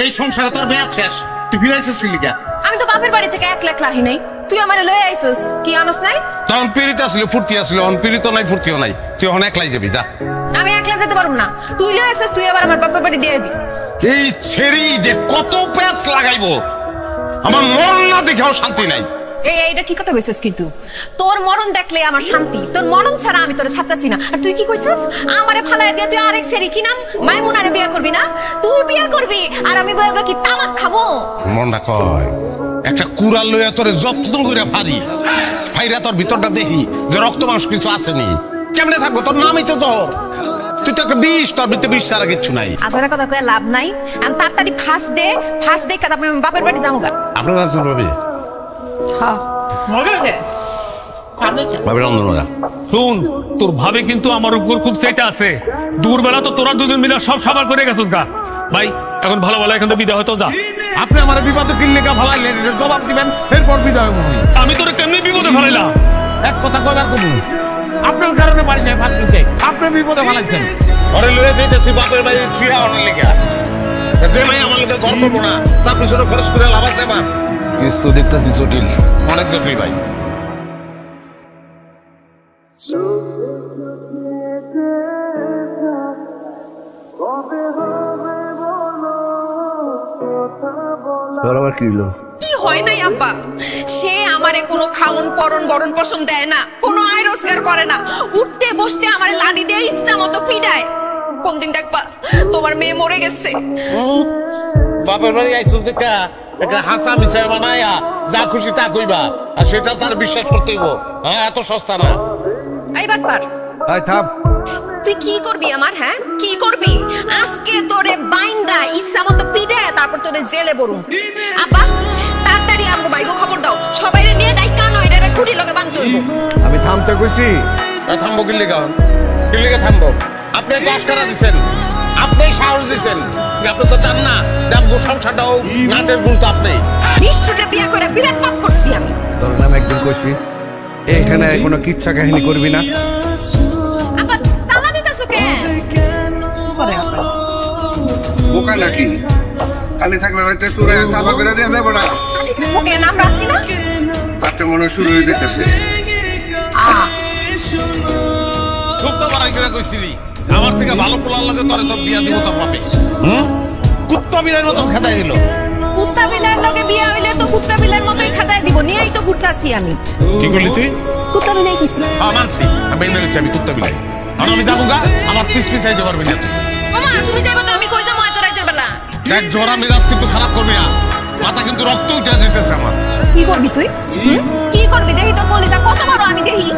এই সংসারে তোর মেয়াদ শেষ, তুই ফিরাইছিস কি লিগা? আমি তো বাপের বাড়ি থেকে 1 লাখ লাহি নাই, তুই আমারে লয়ে আইছস কি আনস নাই? তখন পিড়িতে আসলে ফুর্তি আসলে, অন পিড়িত নাই ফুর্তিও নাই, তুই এখন একলাই যাবি যা। আমি একলা যেতে পারবো না, তুই লয়ে আইছস, তুই আবার আমার বাপের বাড়ি দিয়ে দিবি। এই ছেড়ি যে কত প্যাচ লাগাইবো, আমার মরণ না দেখেও শান্তি নাই। এইটা ঠিক কথা কইছস, কিন্তু তোর মরণ দেখলে আমার শান্তি, তোর মরণ ছাড়া আমি তোরে ছাড়তাছি না। আর তুই কি কইছস, আমারে ফালায় দিয়ে তুই আরেক ছেড়ি কি নাম মাইমুনারে বিয়ে করবি না? তুই বিয়ে করবি আর আমি বইবা কি তামাক খাবো? মনটা কয় একটা কুড়াল লইয়া তোরে যত্ন করে ফারি ফাইরা তোর ভিতরটা দেখি যে রক্ত মাংস কিছু আসেনি, কেমনে থাকবো? তোর নামই তো তোর, তুই তো একটা বিষ, তোর ভিতরে বিষ ছাড়া কিচ্ছু নাই। আসার কথা কয়ে লাভ নাই, আমি তাড়াতাড়ি ফাঁস দে তারপরে আমি বাপের বাড়ি যাবো গা। আপনার আছে ভাবি? হ্যাঁ ভাবি রন্ধন শুন, তোর ভাবে কিন্তু আমার উপর খুব সেটা আছে। দূরবেলা তো তোরা দুজন মিলে সব সাবার করে গেছিস গা। ভাই এখন ভালো ভালো এখান থেকে বিদায় হয়তো যা। আপনি আমার বিপদে ফিরলে গা ভালাইলেন, জবাব দিবেন, এরপর বিদায় হবো। আমি তোর কেমনি বিপদে ফেলাইলাম? এক কথা কইবার কবু, আপনার কারণে বাড়ি যায় ভাত দিতে, আপনি বিপদে ফেলাইছেন। ঘরে লয়ে দিতেছি বাপের বাড়ি ফিরা অনেক লেগে, যে ভাই আমার লোকে ঘর করবো না, তার পিছনে খরচ করে লাভ আছে আমার। তো দেখতেছি জটিল, অনেক জটিল ভাই। আবার কি হলো? কি হয় নাই আব্বা, সে আমারে কোনো খাওন পরন বরণ পোষণ দেয় না, কোনো আয় রোজগার করে না, উঠতে বসতে আমারে লাড়ি দিয়ে ইচ্ছা মতো পিডায়। কোন দিন দেখবা তোমার মেয়ে মরে গেছে। বাপের বাড়ি আইছো দেখা একটা হাসা মিশাই বানায়া যা খুশি তা কইবা, আর সেটা তার বিশ্বাস করতে হইব। হ্যাঁ, এত সস্তা না। এইবার পার আয় থাম। তুই কি করবি আমার? হ্যাঁ কি করবি? আজকে তোরে বাইন্দা ইচ্ছা মতো পিডে তারপর তোরে জেলে বরুম। আব্বা তাড়াতাড়ি আমগো বাইগো খবর দাও, সবাইরে নিয়ে ডাইকা নইরে রে খুঁটি লগে বাঁধতে হইব। আমি থামতে কইছি। থামবো কি লিগা? কি লিগা থামবো? আপনি তো আশকারা দিচ্ছেন, আপনি সাহস দিচ্ছেন, আপনি তো চান না যে সংসারটাও নাটের গুরুত্ব আপনি। নিশ্চিতে বিয়ে করে বিরাট পাপ করছি আমি। তোর নাম একদিন কইছি এখানে কোনো কিচ্ছা কাহিনী করবি না। আব্বা তালা দিতেছো কেন? করে আব্বা বোকা নাকি? কালি থাকলে রাতে সুরে সাফা করে দেয়া যাবে না? আদি থাকবো কেন? আমরা আসি না? তাতে মনে শুরু হয়ে যেতেছে। খুব তো বাড়াই করে কইছিলি আমার থেকে ভালো পোলার লাগে তোরে তো বিয়া দিব তোর বাপে। কুত্তা বিলের মতো খেদাই দিল। কুত্তা বিলার লগে বিয়ে হইলে তো কুত্তা বিলার মতোই খাতায় দিব, নিয়েই তো ঘুরতাছি আমি। কি করলি তুই? কুত্তা বিলাই কইছি। মানছি, আমি মেনে নিচ্ছি আমি কুত্তা বিলাই। আর আমি যাবো গা, আমার পিছ আইতে পারবি না তুই। মামা তুমি যাইবা তো আমি কই যাবো এত রাতের বেলা? দেখ জোড়া মেজাজ কিন্তু খারাপ করবি না, মাথা কিন্তু রক্ত উঠে দিতেছে আমার। কি করবি তুই? কি করবি দেখি তোর কলিজা কত বড় আমি দেখি।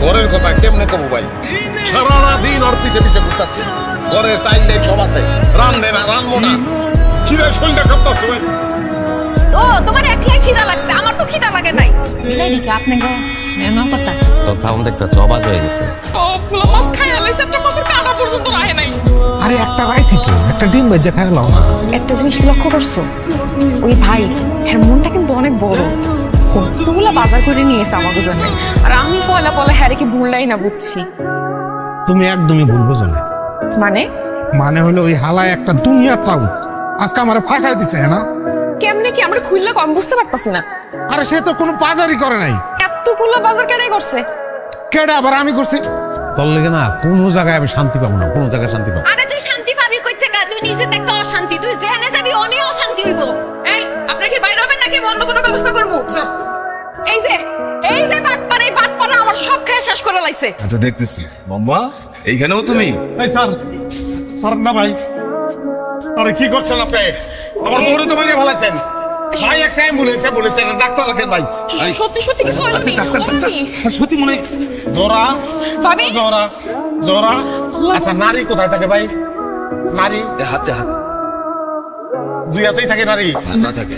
ঘরের কথা কেমনে কব ভাই? সারা দিন ওর পিছে পিছে ঘুরতাছি, ঘরে চাইল দেয় সব আছে, রান্ধে না রানবো না, খিদে শরীরটা কাঁপতাছে। ও তোমার একলাই খিদা লাগছে, আমার তো খিদা লাগে নাই। বিলাই দিকে আপনি গো মেমন করতাস। তোর খাউন দেখতাছে অবাক হয়ে গেছে। সবগুলো মাছ খাইয়া লাইছে, একটা মাছের কাঁটা পর্যন্ত রাহে নাই। আরে একটা ভাই থেকে একটা ডিম বেজে খাইলাম না। একটা জিনিস লক্ষ্য করছো, ওই ভাই এর মনটা কিন্তু অনেক বড়, কতগুলা বাজার করে নিয়েছে আমাকে জন্য। আর আমি পয়লা পয়লা হ্যারে কি ভুললাই না বুঝছি। তুমি একদমই ভুল বোঝো না। মানে হলো ওই হালায় একটা দুনিয়া টাউন আজকে আমার ফাঁকাই দিছে না। কেমনে কি আমরা খুললে কম বুঝতে পারতাছি না। আরে সে তো কোনো বাজারই করে নাই। এতগুলো বাজার কেডাই করছে? কেডা আবার আমি করছি? তোর লেগে না কোনো জায়গায় আমি শান্তি পাবো না, কোনো জায়গায় শান্তি পাবো। আরে তুই শান্তি পাবি কই থেকে? তুই নিজে একটা অশান্তি, তুই যেখানে যাবি অনেক অশান্তি হইব। এই আপনারা কি বাইরে হবেন নাকি অন্য কোনো ব্যবস্থা করব? এই যে বাটপাড়া আমার সব খেয়ে শেষ করে লাইছে। আচ্ছা দেখতেছি। মাম্মা এইখানেও তুমি? এই স্যার, স্যার না ভাই, আরে কি করছেন আপনি? আমার বউরে তো মেরে ফেলাছেন। ভাই একটা অ্যাম্বুলেন্সে বলেছেন, ডাক্তার রাখেন ভাই। সত্যি সত্যি কিছু হয়নি। সত্যি মনে জোরা ভাবি জোরা জোরা। আচ্ছা নারী কোথায় থাকে ভাই? নারী হাতে হাত দুই হাতেই থাকে নারী? না থাকে।